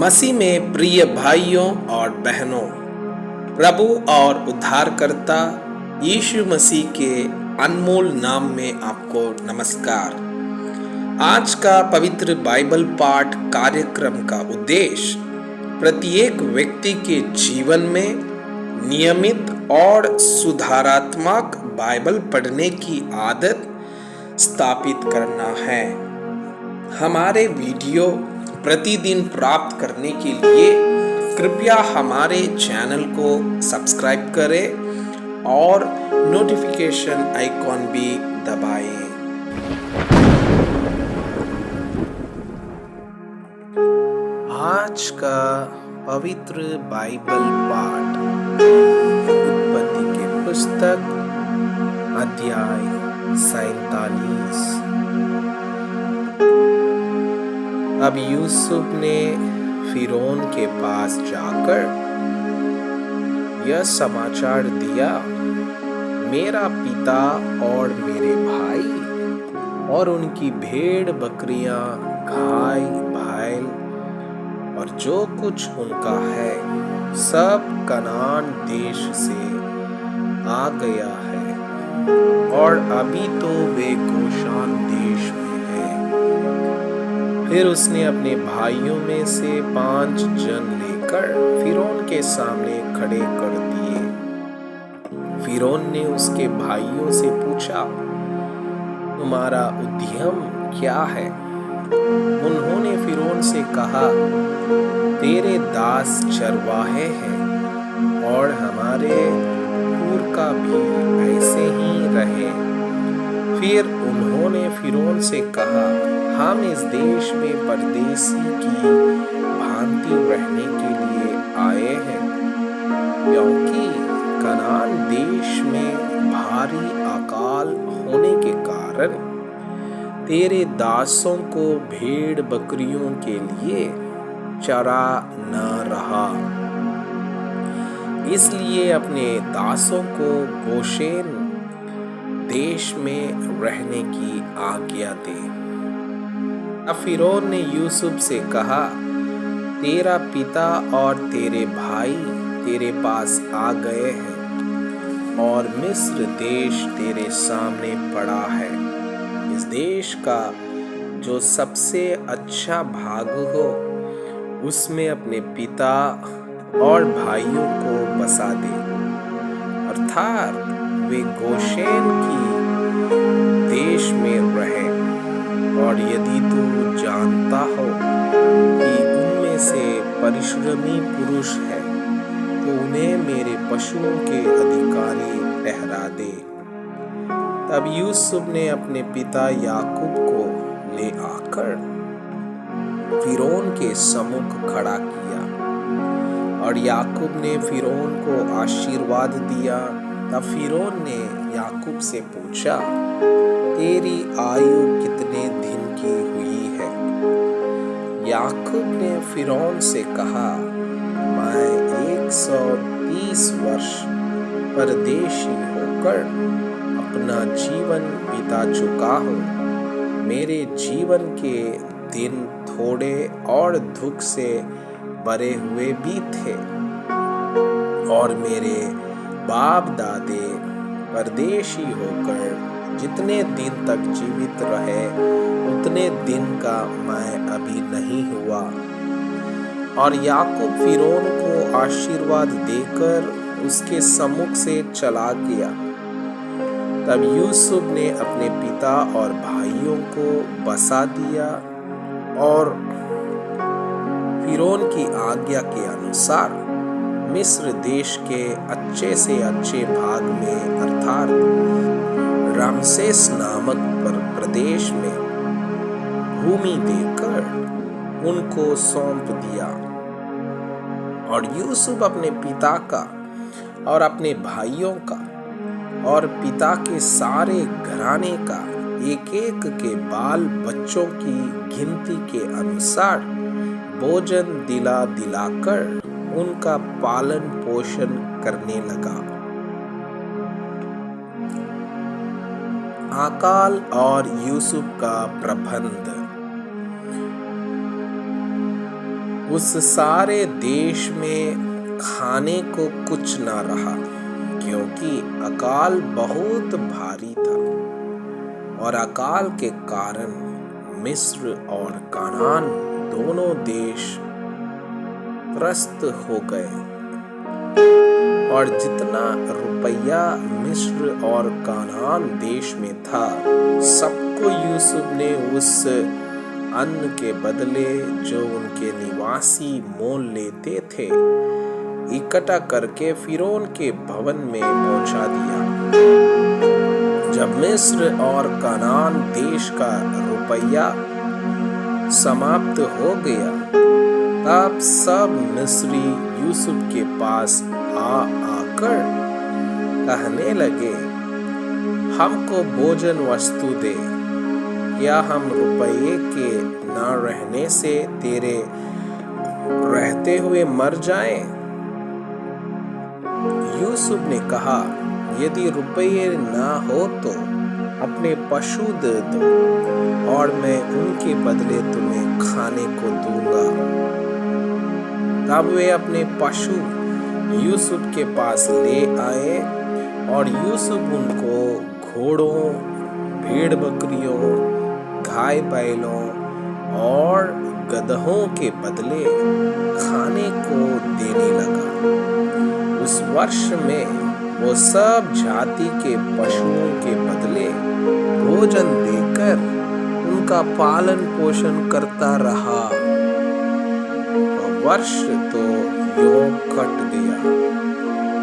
मसीह में प्रिय भाइयों और बहनों, प्रभु और उद्धारकर्ता यीशु मसीह के अनमोल नाम में आपको नमस्कार। आज का पवित्र बाइबल पाठ कार्यक्रम का उद्देश्य प्रत्येक व्यक्ति के जीवन में नियमित और सुधारात्मक बाइबल पढ़ने की आदत स्थापित करना है। हमारे वीडियो प्रतिदिन प्राप्त करने के लिए कृपया हमारे चैनल को सब्सक्राइब करें और नोटिफिकेशन आइकॉन भी दबाएं। आज का पवित्र बाइबल पाठ उत्पत्ति के पुस्तक अध्याय 47। अब यूसुफ ने फिरौन के पास जाकर यह समाचार दिया, मेरा पिता और मेरे भाई और उनकी भेड़ बकरियां, गाय बैल और जो कुछ उनका है सब कनान देश से आ गया है और अभी तो वे गोशान देश में है। फिर उसने अपने भाइयों में से 5 जन लेकर फिरौन के सामने खड़े कर दिए। फिरौन ने उसके भाइयों से पूछा, तुम्हारा उद्यम क्या है? उन्होंने फिरौन से कहा, तेरे दास चरवाहे हैं और हमारे पुरखा भी ऐसे ही रहे। फिर उन्होंने फिरौन से कहा, हम इस देश में परदेसी की भांति रहने के लिए आए हैं, क्योंकि कनान देश में भारी अकाल होने के कारण तेरे दासों को भेड़ बकरियों के लिए चरा न रहा। इसलिए अपने दासों को गोशेन देश में रहने की आज्ञा दे। अब फिरौन ने यूसुफ से कहा, तेरा पिता और तेरे भाई तेरे पास आ गए हैं और मिस्र देश तेरे सामने पड़ा है। इस देश का जो सबसे अच्छा भाग हो उसमें अपने पिता और भाइयों को बसा दे, अर्थात वे गोशेन की देश में रहे। और यदि तू जानता हो कि उनमें से परिश्रमी पुरुष है तो उन्हें मेरे पशुओं के अधिकारी ठहरा दे। तब यूसुफ ने अपने पिता याकूब को ले आकर फिरौन के सम्मुख खड़ा किया और याकूब ने फिरौन को आशीर्वाद दिया। तब फिरौन ने याकूब से पूछा, तेरी आयु कितने दिन की हुई है? याकूब ने फिरौन से कहा, मैं 130 वर्ष परदेशी होकर अपना जीवन बिता चुका हूँ। मेरे जीवन के दिन थोड़े और दुख से भरे हुए भी थे और मेरे बाप दादे परदेशी होकर जितने दिन तक जीवित रहे उतने दिन का मैं अभी नहीं हुआ। और याकूब फिरौन को आशीर्वाद देकर उसके सम्मुख से चला गया। तब यूसुफ ने अपने पिता और भाइयों को बसा दिया और फिरौन की आज्ञा के अनुसार मिस्र देश के अच्छे से अच्छे भाग में अर्थात रामसेस नामक प्रदेश में भूमि देकर उनको सौंप दिया। और यूसुफ अपने पिता का और अपने भाइयों का और पिता के सारे घराने का एक एक के बाल बच्चों की गिनती के अनुसार भोजन दिला दिलाकर उनका पालन पोषण करने लगा। अकाल और यूसुफ का प्रबंध। उस सारे देश में खाने को कुछ ना रहा, क्योंकि अकाल बहुत भारी था और अकाल के कारण मिस्र और कनान दोनों देश त्रस्त हो गए और जितना रुपया मिस्र और कनान देश में था सबको यूसुफ ने उस अन्न के बदले जो उनके निवासी मोल लेते थे इकट्ठा करके फिरौन के भवन में पहुंचा दिया। जब मिस्र और कनान देश का रुपया समाप्त हो गया तब सब मिस्री यूसुफ के पास आकर कहने लगे, हमको भोजन वस्तु दे, क्या हम रुपये के न रहने से तेरे रहते हुए मर जाएं? यूसुफ ने कहा, यदि रुपये ना हो तो अपने पशु दे दो और मैं उनके बदले तुम्हें खाने को दूंगा। तब वे अपने पशु यूसुफ के पास ले आए और यूसुफ उनको घोड़ों, भेड़ बकरियों, गाय बैलों और गदहों के बदले खाने को देने लगा। उस वर्ष में वो सब जाति के पशुओं के बदले भोजन देकर उनका पालन पोषण करता रहा। वर्ष तो यूं कट गया।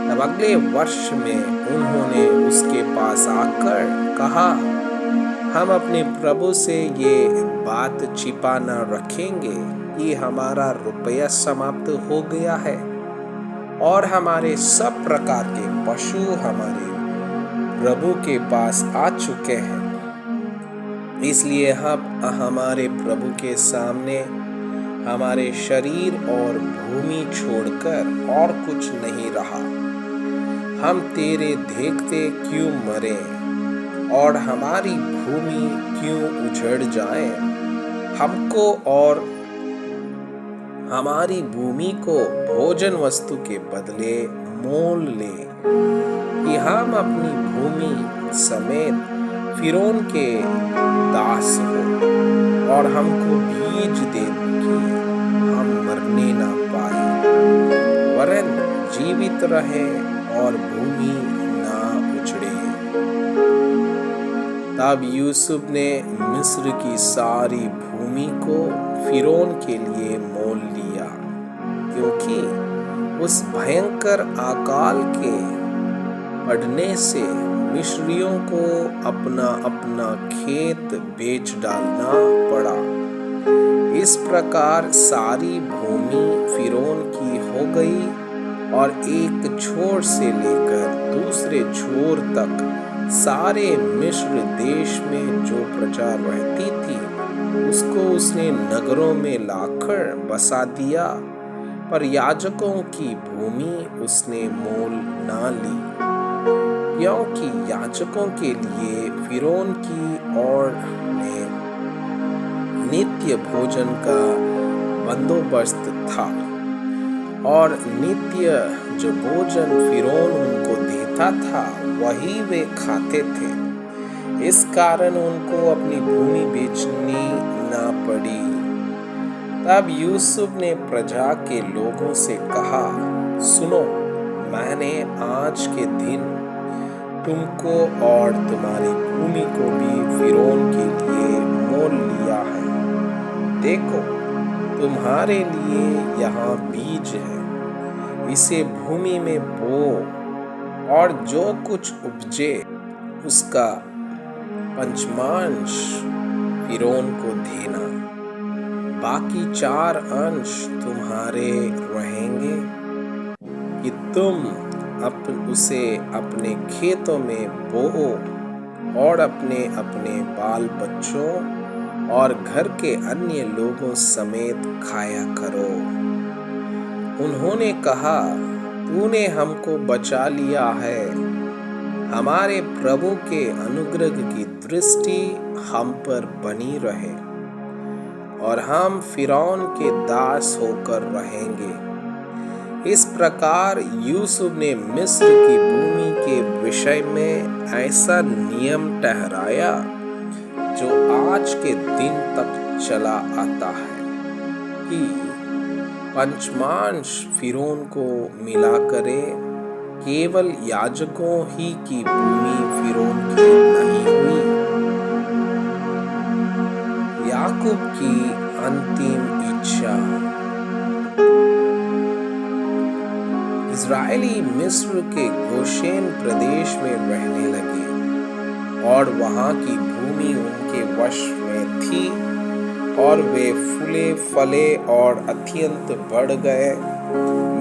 तब अगले वर्ष में उन्होंने उसके पास आकर कहा, हम अपने प्रभु से ये बात छिपा न रखेंगे कि हमारा रुपया समाप्त हो गया है और हमारे सब प्रकार के पशु हमारे प्रभु के पास आ चुके हैं। इसलिए हम हमारे प्रभु के सामने हमारे शरीर और भूमि छोड़कर और कुछ नहीं रहा। हम तेरे देखते क्यों मरे और हमारी भूमि क्यों उजड़ जाए? हमको और हमारी भूमि को भोजन वस्तु के बदले मोल ले कि हम अपनी भूमि समेत फिरौन के दास हो और हमको बीज दे कि हम मरने ना पाए वरन जीवित रहे और भूमि ना उजड़े। तब यूसुफ ने मिस्र की सारी भूमि को फिरौन के लिए मोल लिया, क्योंकि उस भयंकर अकाल के पड़ने से मिस्रियों को अपना अपना खेत बेच डालना पड़ा। इस प्रकार सारी भूमि फिरौन की हो गई और एक छोर से लेकर दूसरे छोर तक सारे मिस्र देश में जो प्रजा रहती थी उसको उसने नगरों में लाकर बसा दिया, पर याजकों की भूमि उसने मोल ना ली, क्योंकि याजकों के लिए फिरौन की ओर में नित्य भोजन का बंदोबस्त था और नित्य जो भोजन फिरौन उनको देता था वही वे खाते थे। इस कारण उनको अपनी भूमि बेचनी ना पड़ी। तब यूसुफ ने प्रजा के लोगों से कहा, सुनो, मैंने आज के दिन तुमको और तुम्हारी भूमि को भी फिरौन के लिए मोल लिया है। देखो, तुम्हारे लिए यहाँ बीज है, इसे भूमि में बो और जो कुछ उपजे उसका पंचमांश फिरौन को देना, बाकी 4 अंश तुम्हारे रहेंगे कि तुम उसे अपने खेतों में बोओ और अपने अपने बाल बच्चों और घर के अन्य लोगों समेत खाया करो। उन्होंने कहा, तूने हमको बचा लिया है, हमारे प्रभु के अनुग्रह की दृष्टि हम पर बनी रहे। और हम फिरौन के दास होकर रहेंगे। इस प्रकार यूसुफ ने मिस्र की भूमि के विषय में ऐसा नियम ठहराया जो आज के दिन तक चला आता है कि पंचमांश फिरौन को मिला करे। केवल याजकों ही की भूमि फिरौन की नहीं हुई। याकूब की अंतिम इच्छा। इजरायली मिस्र के गोशेन प्रदेश में रहने लगे और वहां की भूमि उनके वश में थी और वे फूले फले और अत्यंत बढ़ गए।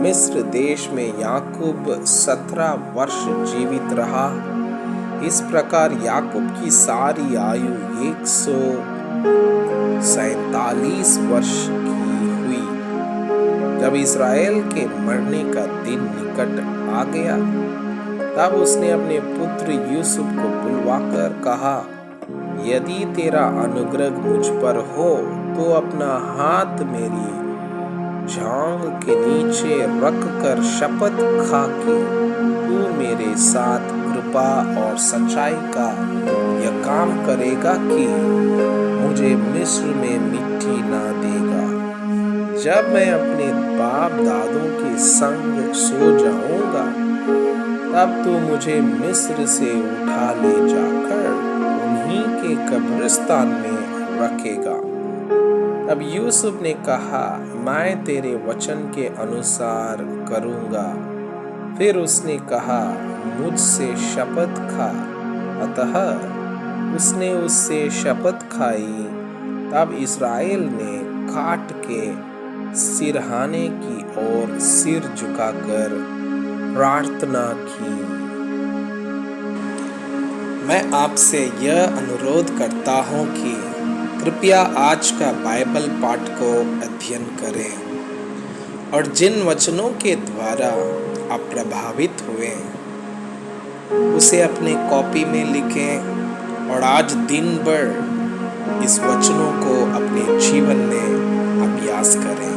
मिस्र देश में याकूब 17 वर्ष जीवित रहा। इस प्रकार याकूब की सारी आयु 147 वर्ष की हुई। जब इस्राएल के मरने का दिन निकट आ गया, तब उसने अपने पुत्र यूसुफ को बुलवाकर कहा, यदि तेरा अनुग्रह मुझ पर हो तो अपना हाथ मेरी जांघ के नीचे रख कर शपथ खा के तू मेरे साथ कृपा और सच्चाई का यह काम करेगा कि मुझे मिस्र में मिट्टी ना देगा। जब मैं अपने बाप दादों के संग सो जाऊंगा, तब तू मुझे मिस्र से उठा ले जाकर उन्हीं के कब्रिस्तान में रखेगा। अब यूसुफ ने कहा, मैं तेरे वचन के अनुसार करूंगा। फिर उसने कहा, मुझसे शपथ खा। अतः उसने उससे शपथ खाई। तब इस्राएल ने काट के सिरहाने की ओर सिर झुकाकर प्रार्थना की। मैं आपसे यह अनुरोध करता हूँ कि कृपया आज का बाइबल पाठ को अध्ययन करें और जिन वचनों के द्वारा आप प्रभावित हुए उसे अपने कॉपी में लिखें और आज दिन भर इस वचनों को अपने जीवन में अभ्यास करें।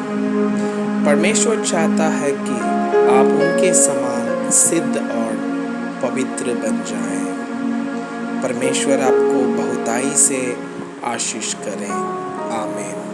परमेश्वर चाहता है कि आप उनके समान सिद्ध और पवित्र बन जाएं। परमेश्वर आपको बहुताई से आशीष करें। आमीन।